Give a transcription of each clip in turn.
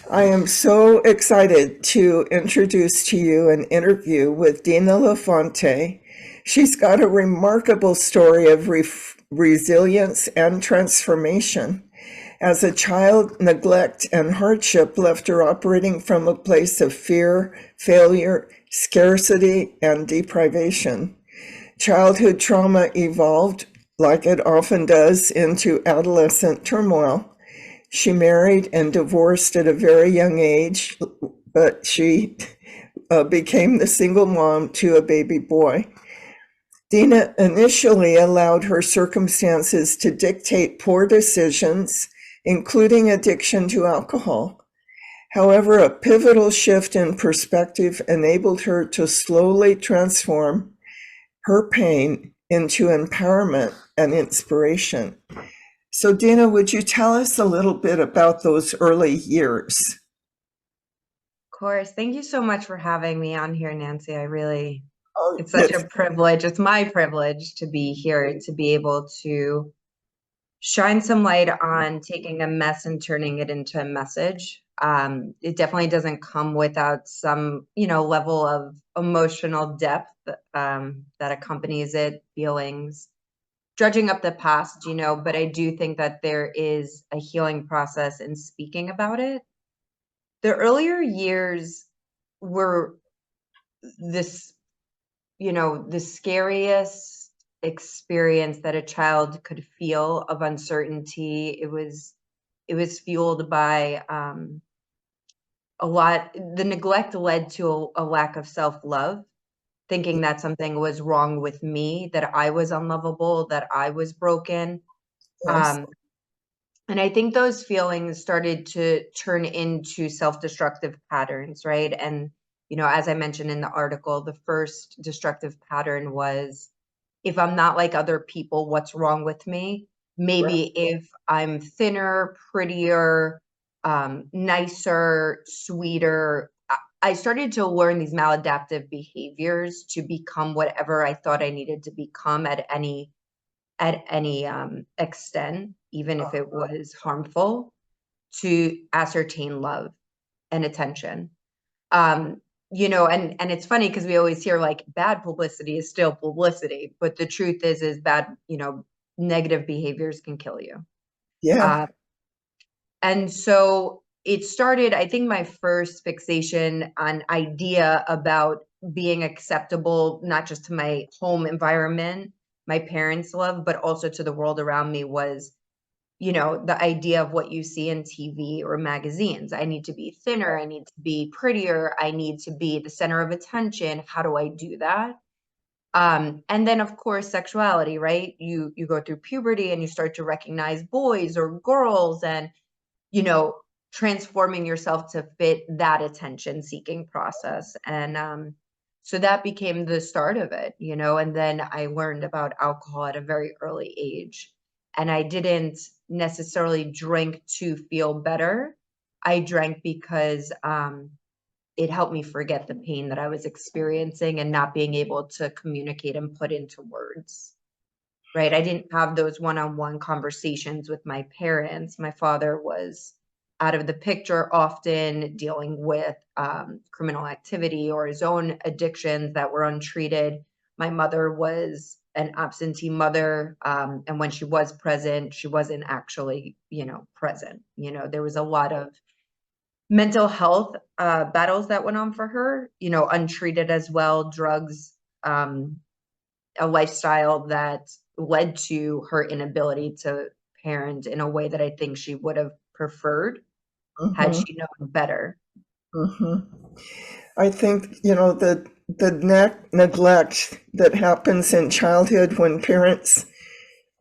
I am so excited to introduce to you an interview with Dina LaFonte. She's got a remarkable story of resilience and transformation. As a child, neglect and hardship left her operating from a place of fear, failure, scarcity, and deprivation. Childhood trauma evolved, like it often does, into adolescent turmoil. She married and divorced at a very young age, but she became the single mom to a baby boy. Dina initially allowed her circumstances to dictate poor decisions, including addiction to alcohol. However, a pivotal shift in perspective enabled her to slowly transform her pain into empowerment and inspiration. So, Dina, would you tell us a little bit about those early years? Of course. Thank you so much for having me on here, Nancy. Oh, It's such a privilege. It's my privilege to be here, to be able to shine some light on taking a mess and turning it into a message. It definitely doesn't come without some, level of emotional depth that accompanies it, feelings, dredging up the past, but I do think that there is a healing process in speaking about it. The earlier years were this, the scariest experience that a child could feel of uncertainty. It was fueled by the neglect led to a lack of self-love, thinking that something was wrong with me, that I was unlovable, that I was broken. yes. Um, and I think those feelings started to turn into self-destructive patterns, right? And, as I mentioned in the article, the first destructive pattern was, if I'm not like other people, what's wrong with me? Right. Maybe if I'm thinner, prettier, nicer, sweeter. I started to learn these maladaptive behaviors to become whatever I thought I needed to become at any extent, even if it was harmful, to ascertain love and attention. And it's funny because we always hear like bad publicity is still publicity, but the truth is bad, negative behaviors can kill you. Yeah. Uh, and so it started, I think my first fixation on idea about being acceptable, not just to my home environment, my parents' love, but also to the world around me was, the idea of what you see in TV or magazines. I need to be thinner. I need to be prettier. I need to be the center of attention. How do I do that? And then of course, sexuality, right? You go through puberty and you start to recognize boys or girls and, you know, transforming yourself to fit that attention seeking process. And so that became the start of it, and then I learned about alcohol at a very early age. And I didn't necessarily drink to feel better. I drank because it helped me forget the pain that I was experiencing and not being able to communicate and put into words. Right. I didn't have those one-on-one conversations with my parents. My father was out of the picture, often dealing with criminal activity or his own addictions that were untreated. My mother was an absentee mother. And when she was present, she wasn't actually, present. There was a lot of mental health battles that went on for her, untreated as well, drugs, um, a lifestyle that led to her inability to parent in a way that I think she would have preferred had Hmm. she known better. Hmm. I think, the neglect that happens in childhood when parents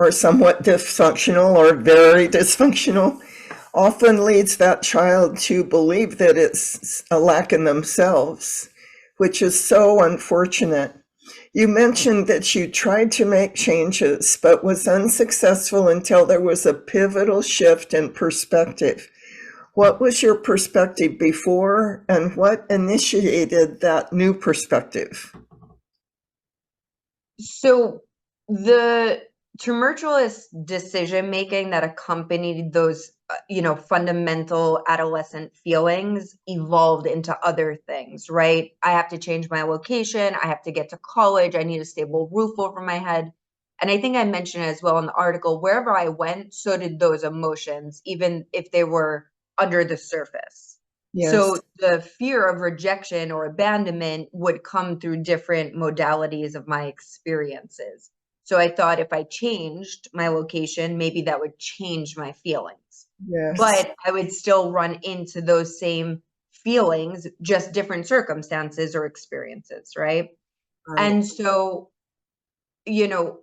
are somewhat dysfunctional or very dysfunctional often leads that child to believe that it's a lack in themselves, which is so unfortunate. You mentioned that you tried to make changes, but was unsuccessful until there was a pivotal shift in perspective. What was your perspective before, and what initiated that new perspective? So the tumultuous decision making that accompanied those fundamental adolescent feelings evolved into other things, right? I have to change my location, I have to get to college, I need a stable roof over my head. And I think I mentioned as well in the article, wherever I went, so did those emotions, even if they were under the surface. Yes. So the fear of rejection or abandonment would come through different modalities of my experiences. So I thought if I changed my location, maybe that would change my feelings. Yes. But I would still run into those same feelings, just different circumstances or experiences, right? Right. And so, you know,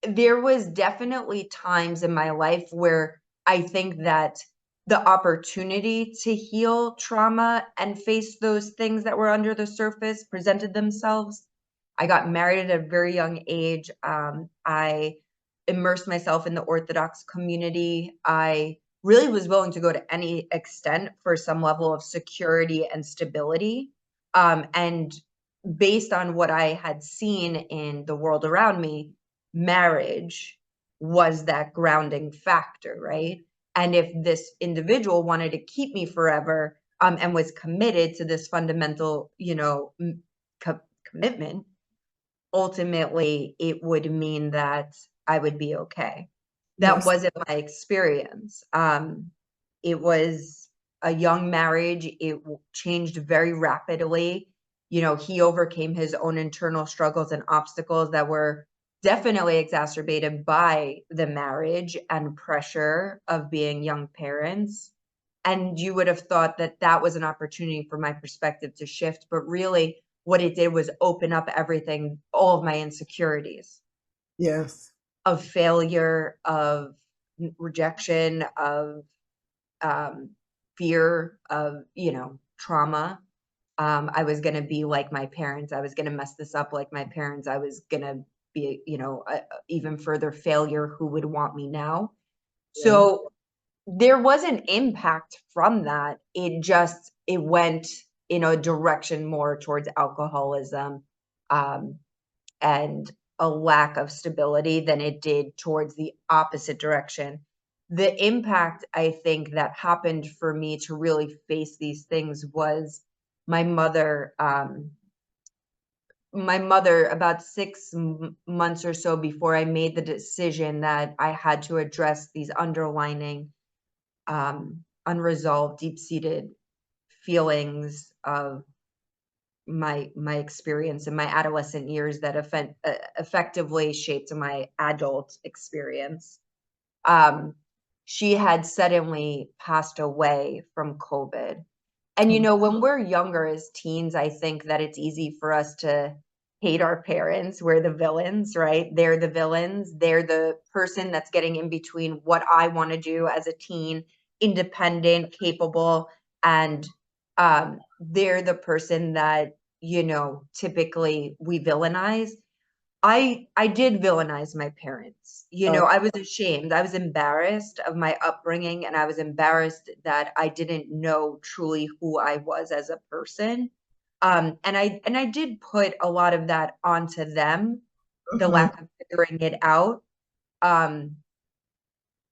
there was definitely times in my life where I think that the opportunity to heal trauma and face those things that were under the surface presented themselves. I got married at a very young age. I immersed myself in the Orthodox community. I really was willing to go to any extent for some level of security and stability. And based on what I had seen in the world around me, marriage was that grounding factor, right? And if this individual wanted to keep me forever, and was committed to this fundamental, commitment, ultimately it would mean that I would be okay. That Yes. wasn't my experience. It was a young marriage. It changed very rapidly. He overcame his own internal struggles and obstacles that were definitely exacerbated by the marriage and pressure of being young parents. And you would have thought that that was an opportunity for my perspective to shift, but really what it did was open up everything, all of my insecurities Yes. of failure, of rejection, of um, fear, of, trauma. I was going to be like my parents. I was going to mess this up like my parents. I was going to be, even further failure. Who would want me now? Yeah. So there was an impact from that. It went in a direction more towards alcoholism, um, and a lack of stability than it did towards the opposite direction. The impact I think that happened for me to really face these things was my mother. My mother, about 6 months or so before I made the decision that I had to address these underlining, unresolved, deep-seated feelings of my experience in my adolescent years that effectively shaped my adult experience. Um, she had suddenly passed away from COVID. And Oh, when we're younger as teens, I think that it's easy for us to hate our parents. We're the villains, right? They're the villains. They're the person that's getting in between what I want to do as a teen, independent, capable, and they're the person that, typically we villainize. I did villainize my parents. oh, I was ashamed. I was embarrassed of my upbringing, and I was embarrassed that I didn't know truly who I was as a person. And I did put a lot of that onto them, the mhm. lack of figuring it out. Um,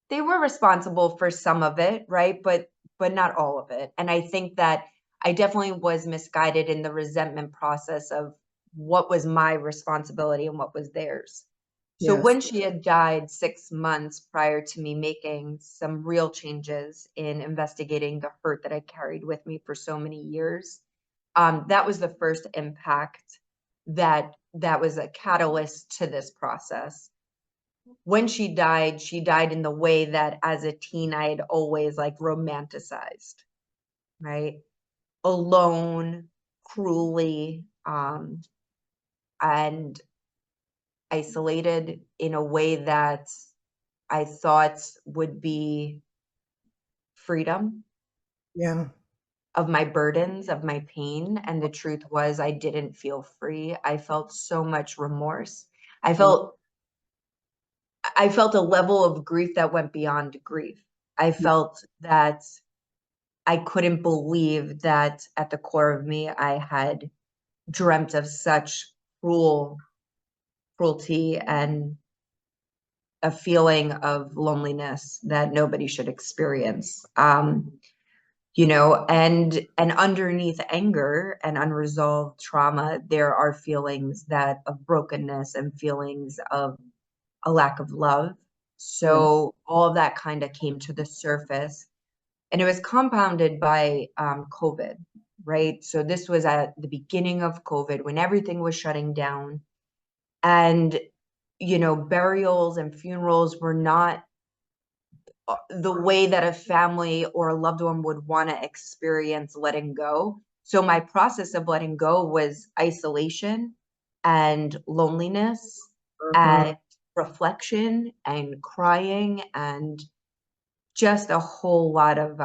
they were responsible for some of it, right? But not all of it. And I think that I definitely was misguided in the resentment process of what was my responsibility and what was theirs. So Yes. when she had died 6 months prior to me making some real changes in investigating the hurt that I carried with me for so many years, that was the first impact that was a catalyst to this process. When she died in the way that as a teen I had always like romanticized, right? Alone, cruelly, and isolated in a way that I thought would be freedom Yeah. of my burdens, of my pain. And the truth was, I didn't feel free. I felt so much remorse. I Yeah. felt I felt a level of grief that went beyond grief. I felt that I couldn't believe that at the core of me, I had dreamt of such cruelty and a feeling of loneliness that nobody should experience. And underneath anger and unresolved trauma, there are feelings that of brokenness and feelings of a lack of love. Yeah. So all of that kind of came to the surface, and it was compounded by COVID, right? So this was at the beginning of COVID when everything was shutting down, and burials and funerals were not the way that a family or a loved one would want to experience letting go. So my process of letting go was isolation and loneliness Mhm. and reflection and crying and just a whole lot of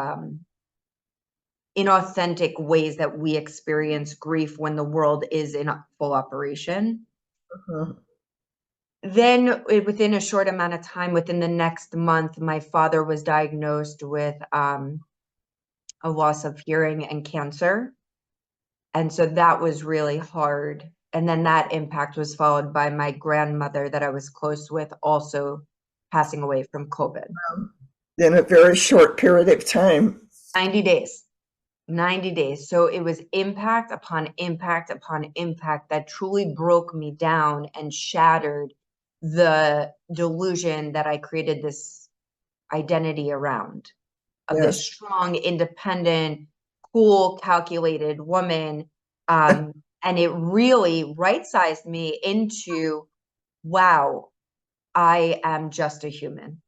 inauthentic ways that we experience grief when the world is in full operation. Mhm. Then within a short amount of time, within the next month, my father was diagnosed with a loss of hearing and cancer. And so that was really hard. And then that impact was followed by my grandmother that I was close with also passing away from COVID. In a very short period of time. 90 days. 90 days. So it was impact upon impact upon impact that truly broke me down and shattered the delusion that I created this identity around, of Yes. this strong, independent, cool, calculated woman. And it really right sized me into, wow, I am just a human.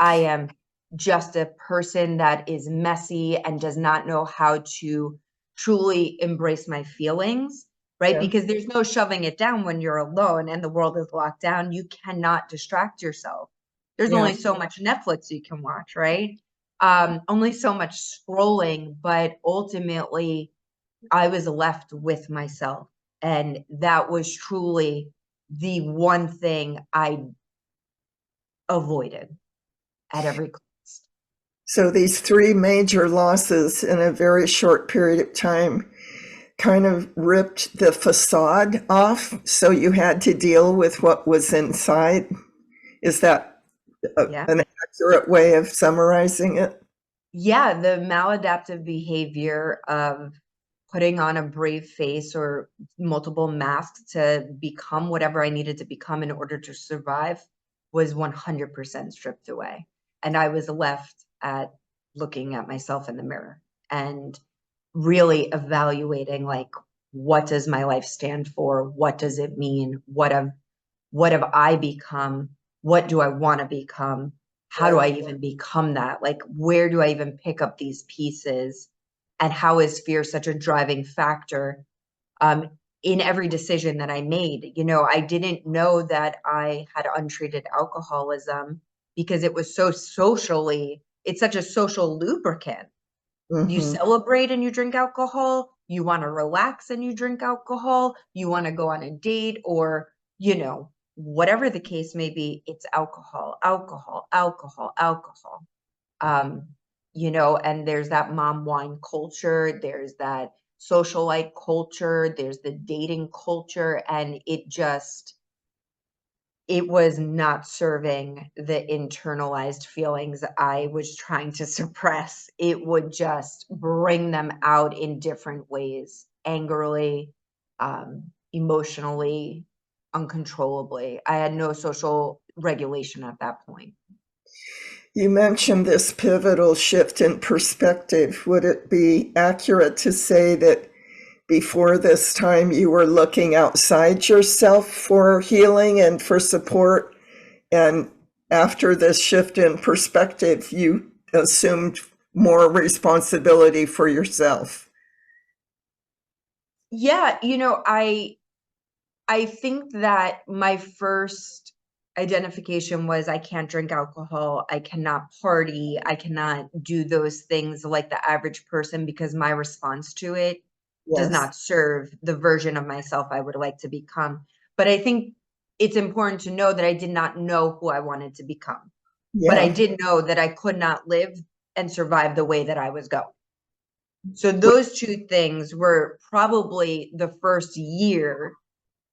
I am just a person that is messy and does not know how to truly embrace my feelings, right? Yeah. Because there's no shoving it down when you're alone and the world is locked down. You cannot distract yourself. There's Yeah. only so much Netflix you can watch, right? Only so much scrolling, but ultimately I was left with myself. And that was truly the one thing I avoided at every cost. So these three major losses in a very short period of time kind of ripped the facade off. So you had to deal with what was inside. Is that Yeah. an accurate way of summarizing it? Yeah, the maladaptive behavior of putting on a brave face or multiple masks to become whatever I needed to become in order to survive was 100% stripped away. And I was left at looking at myself in the mirror and really evaluating, like, what does my life stand for? What does it mean? What have I become? What do I want to become? How do Yeah. I even become that? Like, where do I even pick up these pieces? And how is fear such a driving factor um, in every decision that I made? I didn't know that I had untreated alcoholism because it was so socially, it's such a social lubricant. You Hmm. celebrate and you drink alcohol, you want to relax and you drink alcohol, you want to go on a date, or whatever the case may be, it's alcohol, alcohol, alcohol, alcohol. um and there's that mom wine culture, there's that socialite culture, there's the dating culture, and it was not serving the internalized feelings I was trying to suppress. It would just bring them out in different ways, angrily, emotionally, uncontrollably. I had no social regulation at that point. You mentioned this pivotal shift in perspective. Would it be accurate to say that before this time you were looking outside yourself for healing and for support, and after this shift in perspective you assumed more responsibility for yourself? Yeah, I think that my first identification was I can't drink alcohol, I cannot party, I cannot do those things like the average person because my response to it does Yes. not serve the version of myself I would like to become. But I think it's important to know that I did not know who I wanted to become. But I Yeah. did know that I could not live and survive the way that I was going. So those two things were probably the first year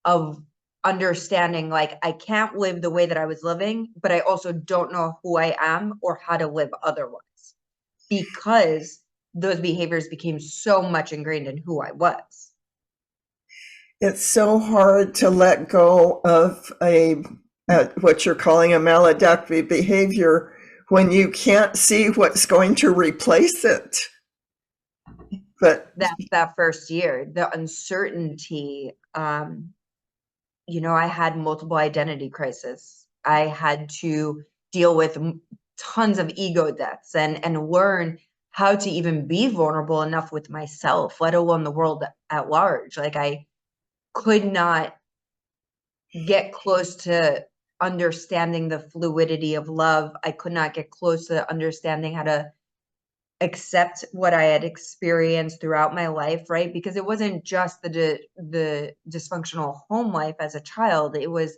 of understanding like I can't live the way that I was living, but I also don't know who I am or how to live otherwise, because those behaviors became so much ingrained in who I was. It's so hard to let go of what you're calling a maladaptive behavior when you can't see what's going to replace it. But That's that first year, the uncertainty. I had multiple identity crises. I had to deal with tons of ego deaths and learn how to even be vulnerable enough with myself, let alone the world at large. Like I could not get close to understanding the fluidity of love. I could not get close to understanding how to accept what I had experienced throughout my life, right? Because it wasn't just the dysfunctional home life as a child. It was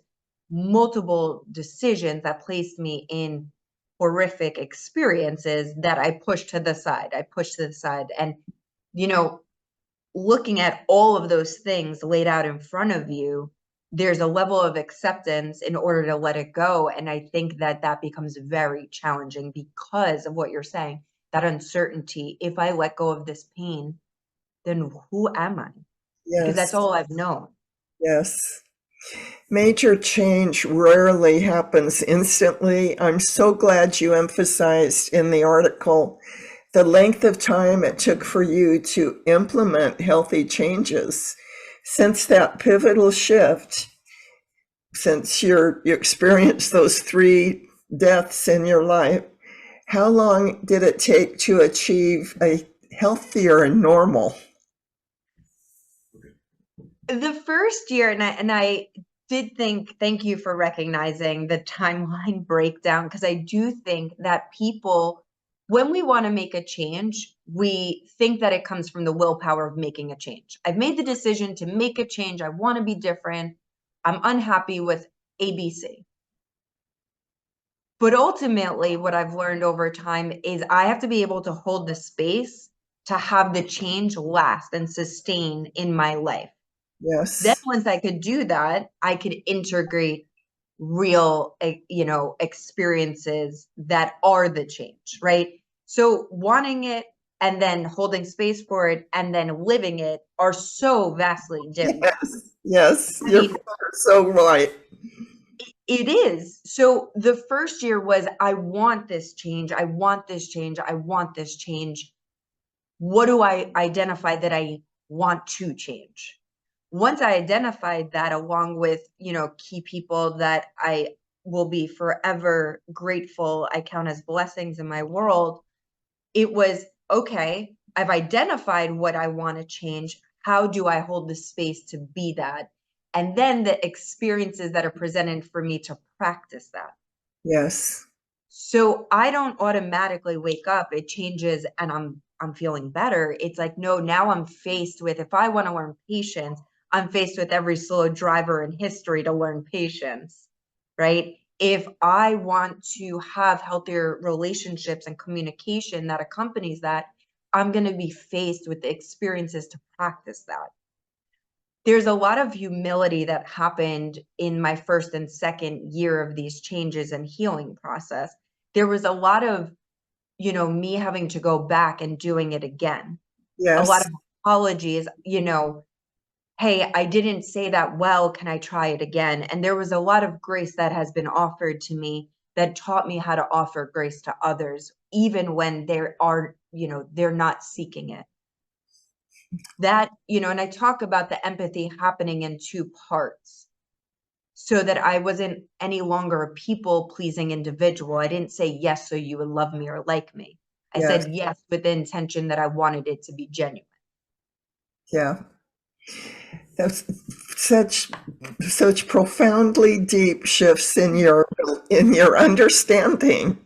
multiple decisions that placed me in horrific experiences that I pushed to the side. I pushed to the side. And, you know, looking at all of those things laid out in front of you, there's a level of acceptance in order to let it go. And I think that that becomes very challenging because of what you're saying, that uncertainty. If I let go of this pain, then who am I? Because that's yes, all I've known. yes. Major change rarely happens instantly. I'm so glad you emphasized in the article the length of time it took for you to implement healthy changes. Since that pivotal shift, since you experienced those 3 deaths in your life, how long did it take to achieve a healthier and normal? The first year, and I did think, thank you for recognizing the timeline breakdown, because I do think that people, when we want to make a change, we think that it comes from the willpower of making a change. I've made the decision to make a change. I want to be different. I'm unhappy with ABC. But ultimately, what I've learned over time is I have to be able to hold the space to have the change last and sustain in my life. Then Yes, once I could do that, I could integrate real, experiences that are the change, right? So wanting it and then holding space for it and then living it are so vastly different. yes, yes, I you're mean, so right. it is. So the first year was, I want this change. I want this change. I want this change. What do I identify that I want to change? Once I identified that, along with, key people that I will be forever grateful, I count as blessings in my world, it was okay, I've identified what I want to change. How do I hold the space to be that? And then the experiences that are presented for me to practice that. Yes, So I don't automatically wake up, it changes and I'm feeling better. It's like, no, now I'm faced with, if I want to learn patience, I'm faced with every slow driver in history to learn patience, right? If I want to have healthier relationships and communication that accompanies that, I'm going to be faced with the experiences to practice that. There's a lot of humility that happened in my first and second year of these changes and healing process. There was a lot of, me having to go back and doing it again. A lot yes, of apologies, hey, I didn't say that well. Can I try it again? And there was a lot of grace that has been offered to me that taught me how to offer grace to others, even when they're not seeking it. That, and I talk about the empathy happening in 2 parts, so that I wasn't any longer a people pleasing individual. I didn't say yes so you would love me or like me. I yes, said yes with the intention that I wanted it to be genuine. yeah. That's such profoundly deep shifts in your understanding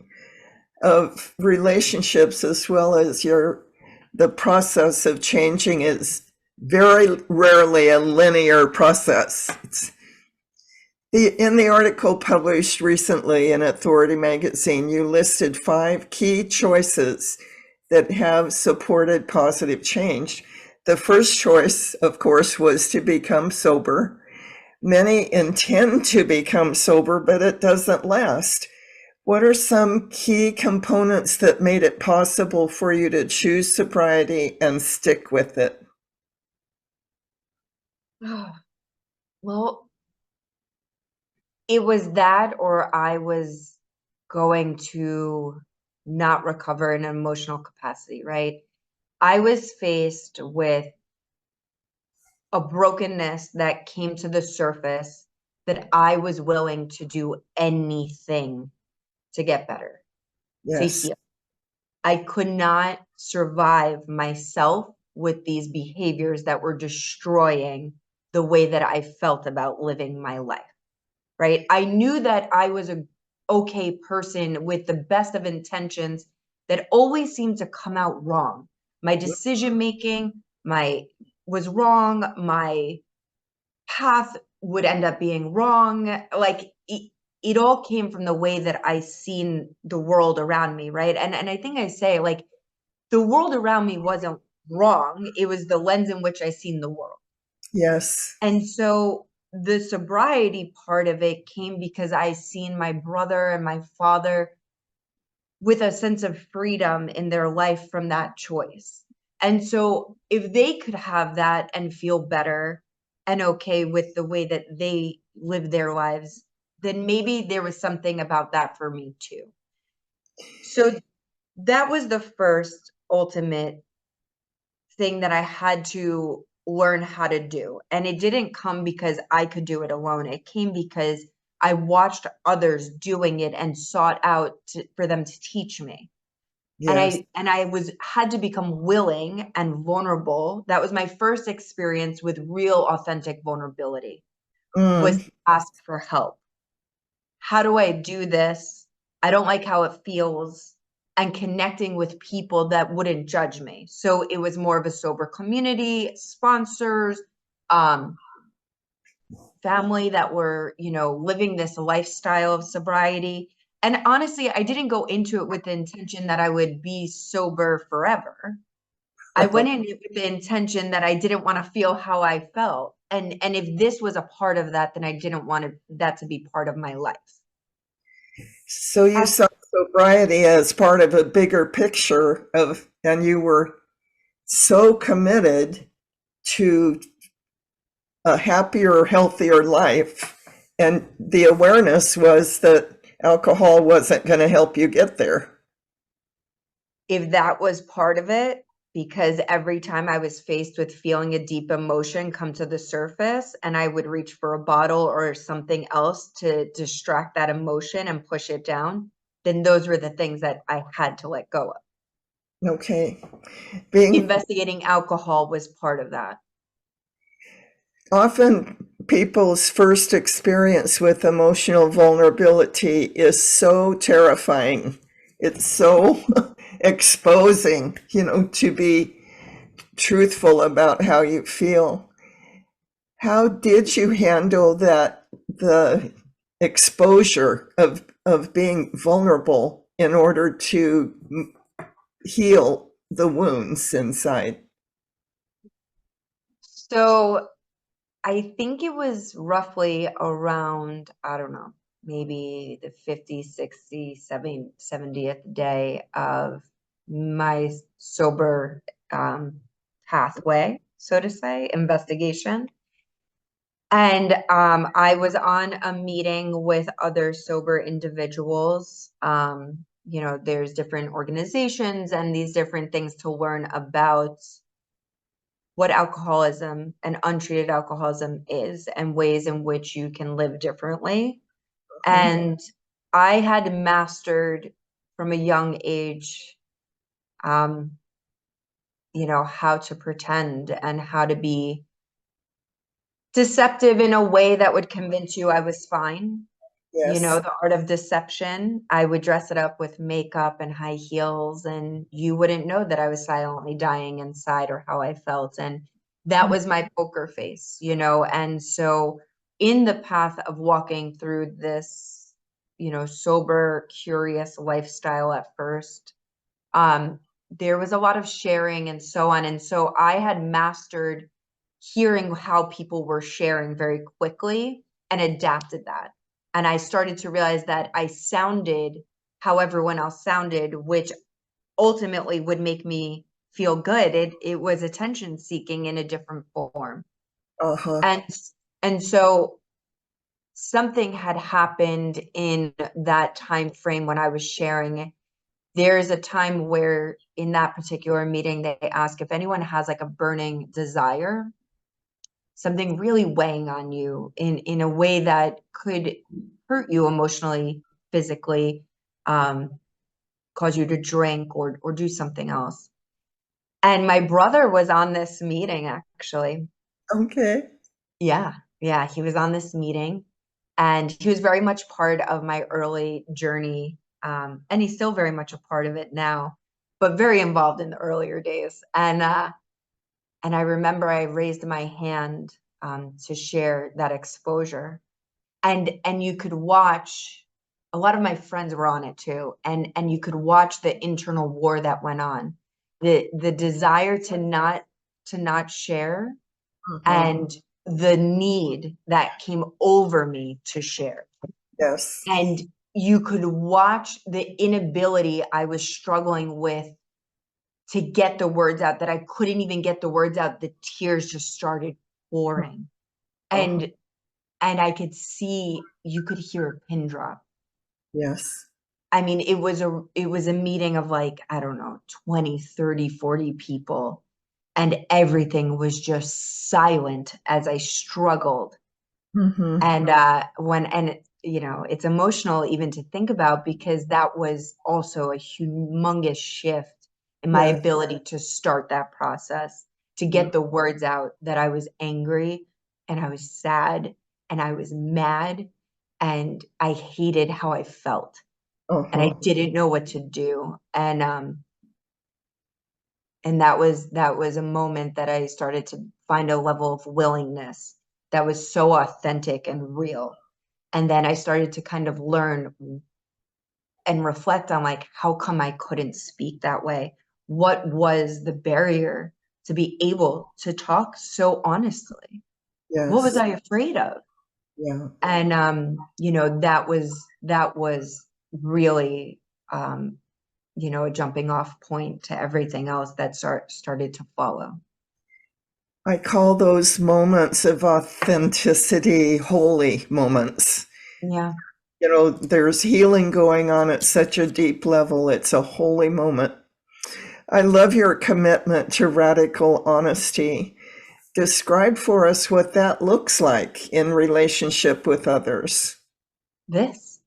of relationships, as well as the process of changing is very rarely a linear process. In the article published recently in Authority magazine, you listed 5 key choices that have supported positive change. The first choice, of course, was to become sober. Many intend to become sober, but it doesn't last. What are some key components that made it possible for you to choose sobriety and stick with it? Well, it was that, or I was going to not recover in an emotional capacity, right? I was faced with a brokenness that came to the surface that I was willing to do anything to get better, to Yes. heal. I could not survive myself with these behaviors that were destroying the way that I felt about living my life, right? I knew that I was a okay person with the best of intentions that always seemed to come out wrong. My decision making, my was wrong, my path would end up being wrong. Like it all came from the way that I seen the world around me, right? And I think I say like the world around me wasn't wrong. It was the lens in which I seen the world. Yes. And so the sobriety part of it came because I seen my brother and my father with a sense of freedom in their life from that choice. And so if they could have that and feel better and okay with the way that they live their lives, then maybe there was something about that for me too. So that was the first ultimate thing that I had to learn how to do. And it didn't come because I could do it alone. It came because I watched others doing it and sought out for them to teach me. And Yes. I was had to become willing and vulnerable. That was my first experience with real authentic vulnerability, was Mm. to ask for help. How do I do this? I don't like how it feels. And connecting with people that wouldn't judge me. So it was more of a sober community, sponsors, um, family that were, living this lifestyle of sobriety. And honestly, I didn't go into it with the intention that I would be sober forever. I went in it with the intention that I didn't want to feel how I felt. And if this was a part of that, then I didn't want that to be part of my life. So you As saw sobriety as part of a bigger picture of, and you were so committed to a happier, healthier life. And the awareness was that alcohol wasn't going to help you get there. if that was part of it, because every time I was faced with feeling a deep emotion come to the surface and I would reach for a bottle or something else to distract that emotion and push it down, then those were the things that I had to let go of. Okay. Being Investigating alcohol was part of that. often people's first experience with emotional vulnerability is so terrifying. It's so exposing, to be truthful about how you feel. How did you handle that, the exposure of being vulnerable in order to heal the wounds inside? So I think it was roughly around, I don't know, maybe the 50, 60, 70, 70th day of my sober pathway, so to say, investigation. And I was on a meeting with other sober individuals. There's different organizations and these different things to learn about what alcoholism and untreated alcoholism is and ways in which you can live differently. Okay. And I had mastered from a young age, um, how to pretend and how to be deceptive in a way that would convince you I was fine. Yes. The art of deception. I would dress it up with makeup and high heels, and you wouldn't know that I was silently dying inside or how I felt. And that was my poker face. And so, in the path of walking through this, sober, curious lifestyle at first, there was a lot of sharing and so on. And so, I had mastered hearing how people were sharing very quickly and adapted that. And I started to realize that I sounded how everyone else sounded, which ultimately would make me feel good. It was attention seeking in a different form. Uh-huh. And so something had happened in that time frame when I was sharing. There's a time where in that particular meeting they ask if anyone has like a burning desire, something really weighing on you in a way that could hurt you emotionally, physically, cause you to drink or do something else. And my brother was on this meeting actually. Okay. Yeah, yeah, he was on this meeting, and he was very much part of my early journey, and he's still very much a part of it now, but very involved in the earlier days. And I remember I raised my hand to share that exposure, and you could watch. A lot of my friends were on it too, and you could watch the internal war that went on, the desire to not share, Uh-huh. and the need that came over me to share. Yes. And you could watch the inability I was struggling with to get the words out, that I couldn't even get the words out. The tears just started pouring. Uh-huh. And I could see, you could hear a pin drop. Yes. I mean, it was a meeting of like, I don't know, 20, 30, 40 people. And everything was just silent as I struggled. Mm-hmm. And you know, it's emotional even to think about, because that was also a humongous shift in my Yes. ability to start that process, to get the words out that I was angry and I was sad and I was mad and I hated how I felt and I Uh-huh. didn't know what to do. And that was a moment that I started to find a level of willingness that was so authentic and real. And then I started to kind of learn and reflect on like, how come I couldn't speak that way? What was the barrier to be able to talk so honestly? What was Yes. I afraid of? Yeah. And you know, that was really you know, a jumping off point to everything else that started to follow. I call those moments of authenticity holy moments. Yeah. You know, there's healing going on at such a deep level. It's a holy moment. I love your commitment to radical honesty. Describe for us what that looks like in relationship with others. This,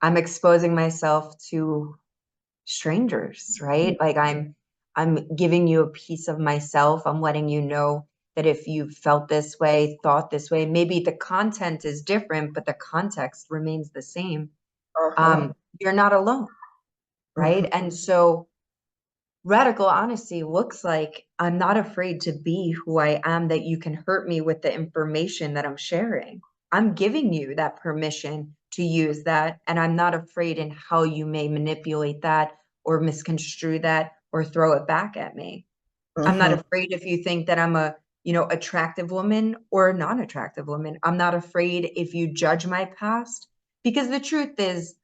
I'm exposing myself to strangers, right? Like I'm giving you a piece of myself. I'm letting you know that if you felt this way, thought this way, maybe the content is different, but the context remains the same. Uh-huh. You're not alone, Mhm. right? And so radical honesty looks like I'm not afraid to be who I am, that you can hurt me with the information that I'm sharing. I'm giving you that permission to use that, and I'm not afraid in how you may manipulate that or misconstrue that or throw it back at me. I'm not Mhm. afraid if you think that I'm a, you know, attractive woman or a non-attractive woman. I'm not afraid if you judge my past, because the truth is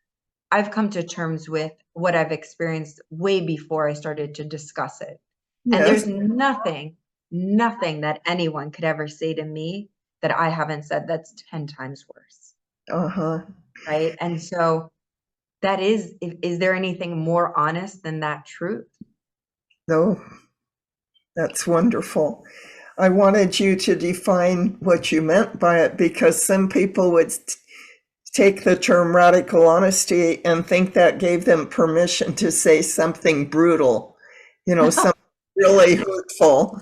I've come to terms with what I've experienced way before I started to discuss it. And Yes. there's nothing that anyone could ever say to me that I haven't said that's 10 times worse. Uh-huh. Right. And so that is there anything more honest than that truth? No, that's wonderful. I wanted you to define what you meant by it because some people would take the term radical honesty and think that gave them permission to say something brutal, you know, something really hurtful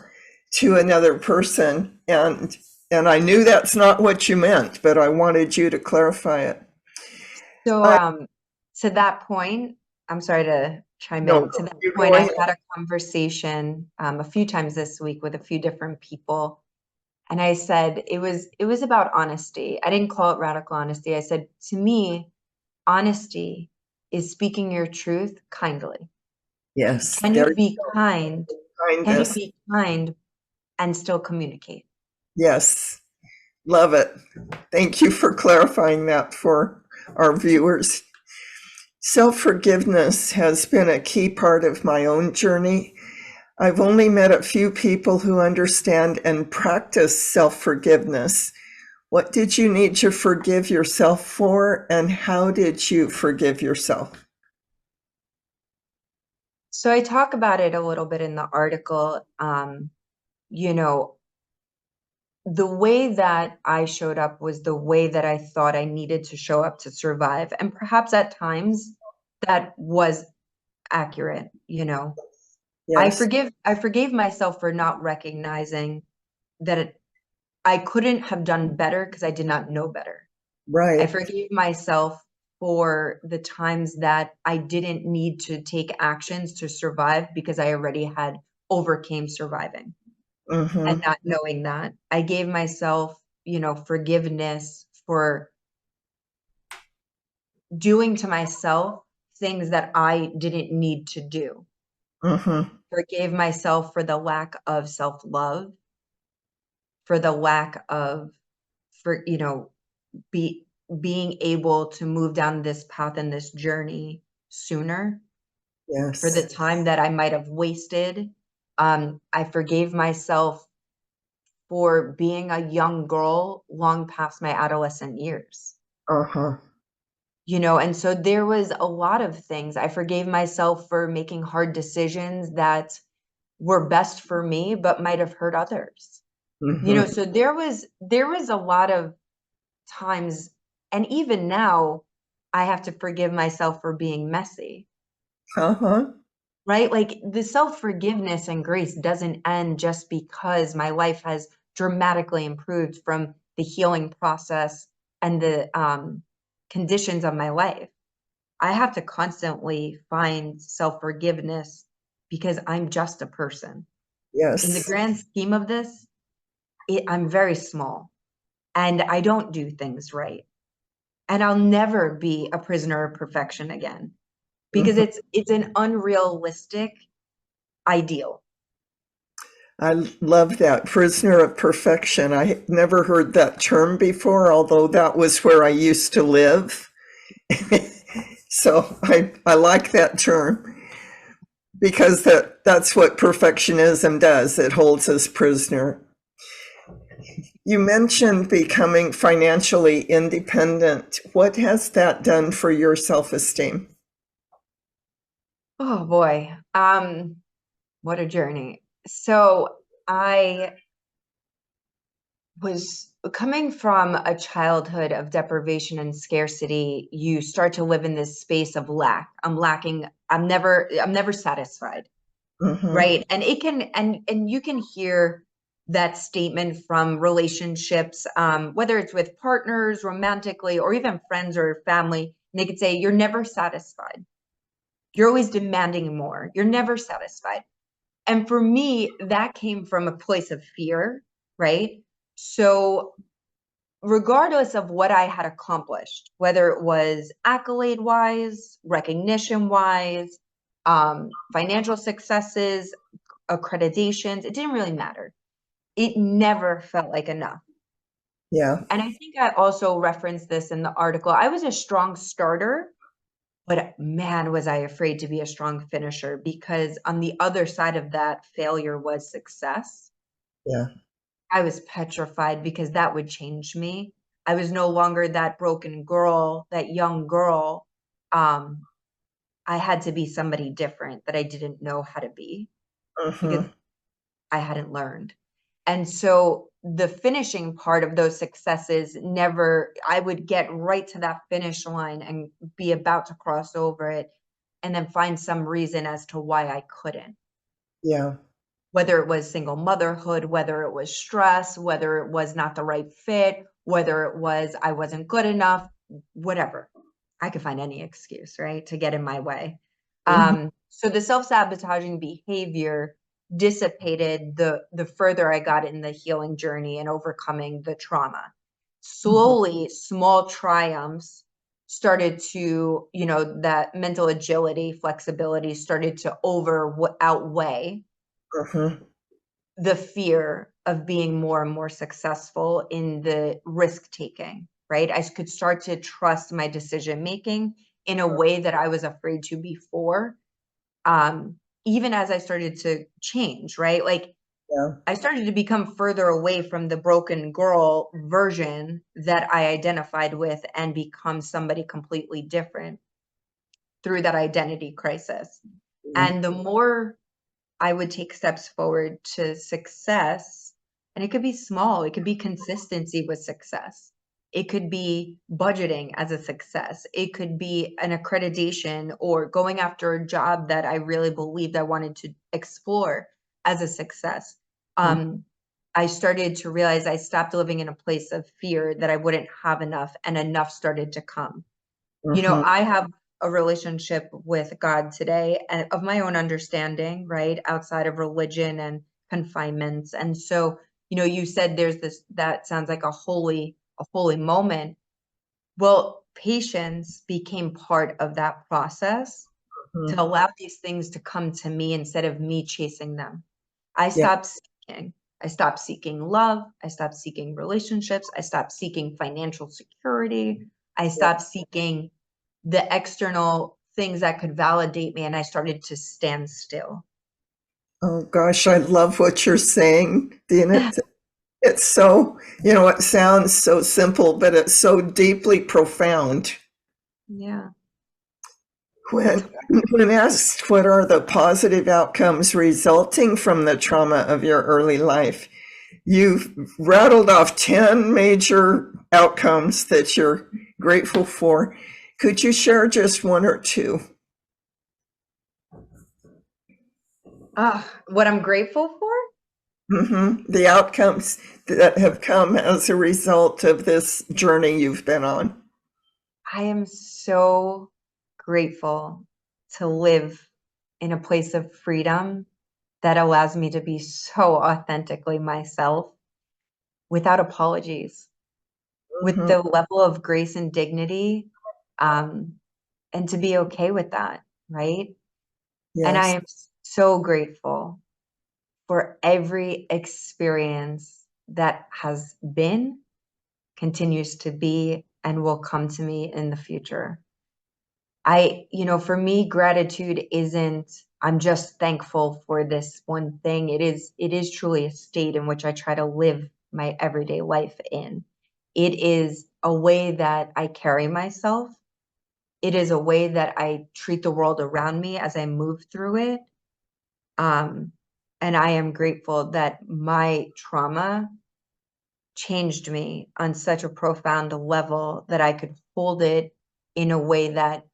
to another person. And I knew that's not what you meant, but I wanted you to clarify it. So, I to that point, I'm sorry to chime no, in. To that you point, go I ahead. had a conversation a few times this week with a few different people, and I said it was about honesty. I didn't call it radical honesty. I said, to me, honesty is speaking your truth kindly. Yes, Can you there you be go. kind? Can you Kindness. be kind and still communicate. Yes, love it. Thank you for clarifying that for our viewers. Self-forgiveness has been a key part of my own journey. I've only met a few people who understand and practice self-forgiveness. What did you need to forgive yourself for, and how did you forgive yourself? So I talk about it a little bit in the article. You know, the way that I showed up was the way that I thought I needed to show up to survive. And perhaps at times that was accurate, you know. Yes, I forgave myself for not recognizing that I couldn't have done better because I did not know better. I right. forgave myself for the times that I didn't need to take actions to survive because I already had overcame surviving and Mm-hmm. not knowing that. I gave myself, forgiveness for doing to myself things that I didn't need to do. Mm-hmm. Forgave myself for the lack of self-love, for the lack of for be being able to move down this path and this journey sooner, for the Yes. time that I might have wasted. I forgave myself for being a young girl long past my adolescent years. Uh-huh. And so there was a lot of things. I forgave myself for making hard decisions that were best for me but might have hurt others. Mm-hmm. So there was a lot of times, and even now I have to forgive myself for being messy, Uh-huh. right? Like the self-forgiveness and grace doesn't end just because my life has dramatically improved from the healing process and the conditions of my life. I have to constantly find self-forgiveness because I'm just a person. In the Yes. grand scheme of this, I'm very small and I don't do things right. And I'll never be a prisoner of perfection again because Mm-hmm. it's an unrealistic ideal. I love that, prisoner of perfection. I had never heard that term before, although that was where I used to live. So I like that term because that's what perfectionism does. It holds us prisoner. You mentioned becoming financially independent. What has that done for your self-esteem? Oh boy. What a journey. So I was coming from a childhood of deprivation and scarcity. You start to live in this space of lack. I'm lacking. I'm never satisfied. Mm-hmm. Right. And it can, and you can hear that statement from relationships, whether it's with partners, romantically, or even friends or family. And they could say, you're never satisfied. You're always demanding more. You're never satisfied. And for me, that came from a place of fear, right? So regardless of what I had accomplished, whether it was accolade wise, recognition wise, financial successes, accreditations, it didn't really matter. It never felt like enough. Yeah. And I think I also referenced this in the article. I was a strong starter, but man, was I afraid to be a strong finisher because on the other side of that failure was success. Yeah. I was petrified because that would change me. I was no longer that broken girl, that young girl. Um, I had to be somebody different that I didn't know how to be because Mm-hmm. I hadn't learned. And so the finishing part of those successes never, I would get right to that finish line and be about to cross over it and then find some reason as to why I couldn't. Yeah. Whether it was single motherhood, whether it was stress, whether it was not the right fit, whether it was I wasn't good enough, whatever. I could find any excuse, right, to get in my way. Mm-hmm. So the self-sabotaging behavior dissipated the further I got in the healing journey and overcoming the trauma. Mm-hmm. Slowly, small triumphs started to, that mental agility, flexibility started to outweigh Mm-hmm. the fear of being more and more successful in the risk taking, right? I could start to trust my decision making in a way that I was afraid to before. Even as I started to change, right? Like Yeah. I started to become further away from the broken girl version that I identified with and become somebody completely different through that identity crisis. Mm. And the more I would take steps forward to success, and it could be small, it could be consistency with success. It could be budgeting as a success. It could be an accreditation or going after a job that I really believed I wanted to explore as a success. Um, I started to realize I stopped living in a place of fear that I wouldn't have enough, and enough started to come. You know, Mhm. I have a relationship with God today and of my own understanding, right? Outside of religion and confinements. And so, you know, you said there's this, that sounds like a holy moment. Well, patience became part of that process to Mhm. allow these things to come to me instead of me chasing them. I Yeah. stopped seeking. I stopped seeking love. I stopped seeking relationships. I stopped seeking financial security. I Yeah. stopped seeking the external things that could validate me, and I started to stand still. Oh gosh, I love what you're saying, Dina. It's so, it sounds so simple, but it's so deeply profound. Yeah. It's When asked what are the positive outcomes resulting from the trauma of your early life, you've rattled off 10 major outcomes that you're grateful for. Could you share just one or two? what I'm grateful for. The outcomes that have come as a result of this journey you've been on. I am so grateful to live in a place of freedom that allows me to be so authentically myself without apologies, with Mhm. the level of grace and dignity, um, and to be okay with that, right? And I Yes. am so grateful for every experience that has been, continues to be, and will come to me in the future. For me, gratitude isn't, I'm just thankful for this one thing. It is truly a state in which I try to live my everyday life in. It is a way that I carry myself. It is a way that I treat the world around me as I move through it. Um, and I am grateful that my trauma changed me on such a profound level that I could hold it in a way that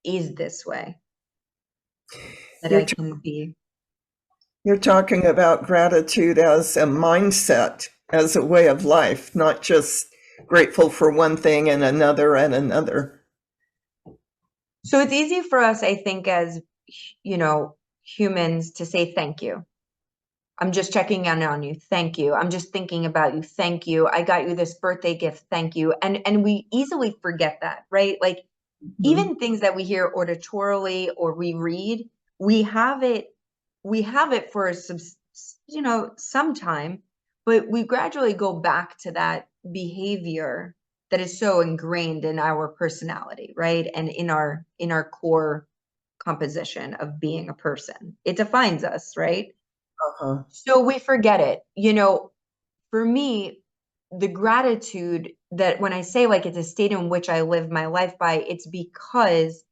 is this way, that You're, I t- can be. you're talking about gratitude as a mindset, as a way of life, not just grateful for one thing and another and another. So it's easy for us, I think, as humans to say thank you. I'm just checking in on you. Thank you. I'm just thinking about you. Thank you. I got you this birthday gift. Thank you. And we easily forget that, right? Like Mhm. even things that we hear auditorily or we read, we have it we have it for some time, but we gradually go back to that behavior that is so ingrained in our personality, right? And in our core composition of being a person. It defines us, right? Uh-huh. So we forget it. For me, the gratitude that when I say like it's a state in which I live my life by, it's because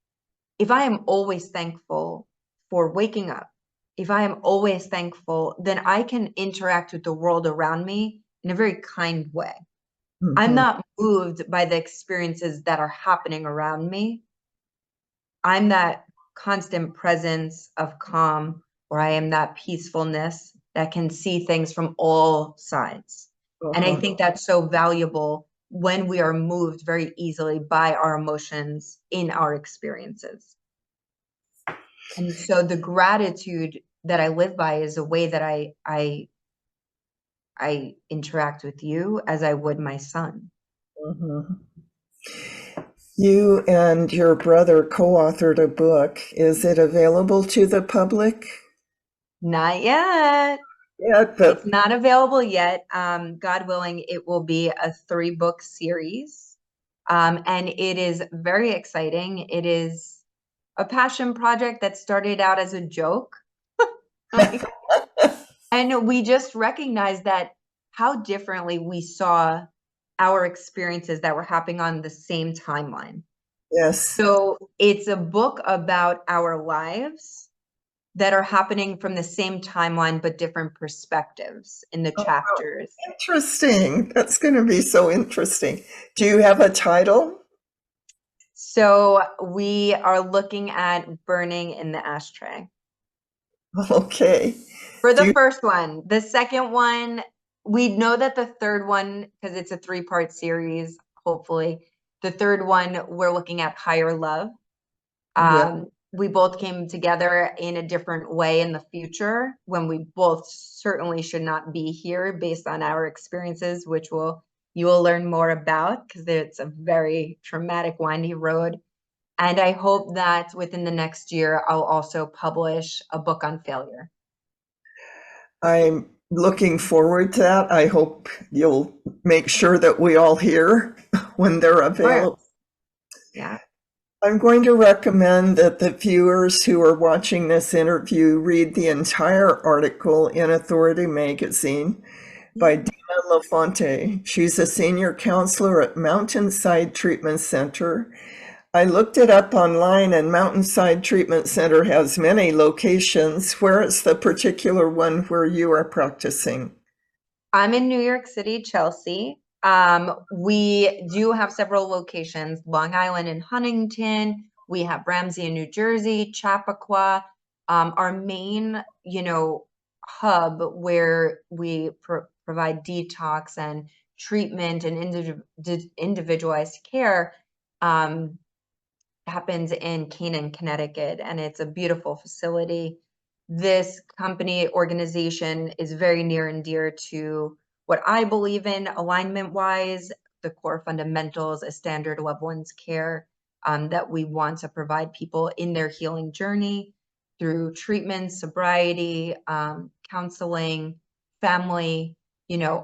if I am always thankful for waking up, if I am always thankful, then I can interact with the world around me in a very kind way. I'm Mhm. not moved by the experiences that are happening around me. I'm that constant presence of calm, or I am that peacefulness that can see things from all sides. And I Uh-huh. think that's so valuable when we are moved very easily by our emotions in our experiences. And so the gratitude that I live by is a way that I interact with you as I would my son. Mhm. You and your brother co-authored a book. Is it available to the public? Not yet. yet, It's but not available yet. God willing, it will be a 3-book series. And it is very exciting. It is a passion project that started out as a joke. Like, and we just recognized that how differently we saw our experiences that were happening on the same timeline. yes. So it's a book about our lives that are happening from the same timeline, but different perspectives in the Oh, chapters. interesting. That's going to be so interesting. Do you have a title? So we are looking at burning in the ashtray Okay. for Do the you, first one. The second one, we know that the third one, because it's a 3-part series, hopefully, the third one, we're looking at higher love. yeah, We both came together in a different way in the future when we both certainly should not be here based on our experiences, which you will learn more about because it's a very traumatic, windy road. And I hope that within the next year, I'll also publish a book on failure. I'm looking forward to that. I hope you'll make sure that we all hear when they're Or, available. yeah. I'm going to recommend that the viewers who are watching this interview read the entire article in Authority Magazine by Yeah. Dina LaFonte. She's a senior counselor at Mountainside Treatment Center. I looked it up online, and Mountainside Treatment Center has many locations. Where is the particular one where you are practicing? I'm in New York City, Chelsea. We do have several locations, Long Island and Huntington. We have Ramsey in New Jersey, Chappaqua. Our main, hub where we provide detox and treatment and individualized care happens in Canaan, Connecticut, and it's a beautiful facility. This company organization is very near and dear to what I believe in alignment wise, the core fundamentals, a standard loved one's care that we want to provide people in their healing journey through treatment, sobriety, counseling, family,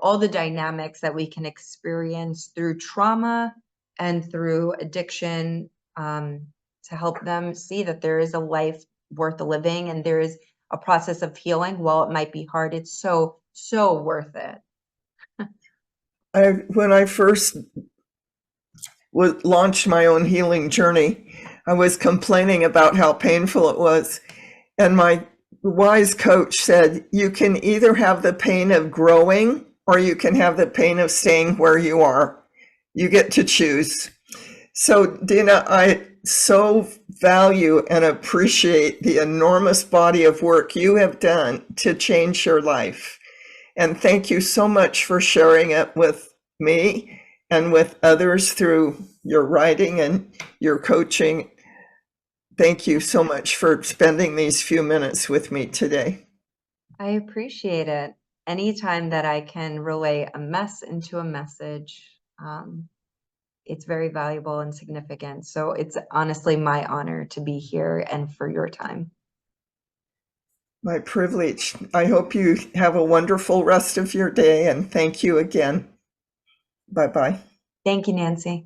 all the dynamics that we can experience through trauma and through addiction, to help them see that there is a life worth living and there is a process of healing. While it might be hard, it's so, so worth it. When I first launched my own healing journey, I was complaining about how painful it was. And my wise coach said, you can either have the pain of growing or you can have the pain of staying where you are. You get to choose. So, Dina, I so value and appreciate the enormous body of work you have done to change your life. And thank you so much for sharing it with me and with others through your writing and your coaching. Thank you so much for spending these few minutes with me today. I appreciate it. Anytime that I can relay a mess into a message, it's very valuable and significant. So it's honestly my honor to be here and for your time. My privilege. I hope you have a wonderful rest of your day, and thank you again. Bye bye. Thank you, Nancy.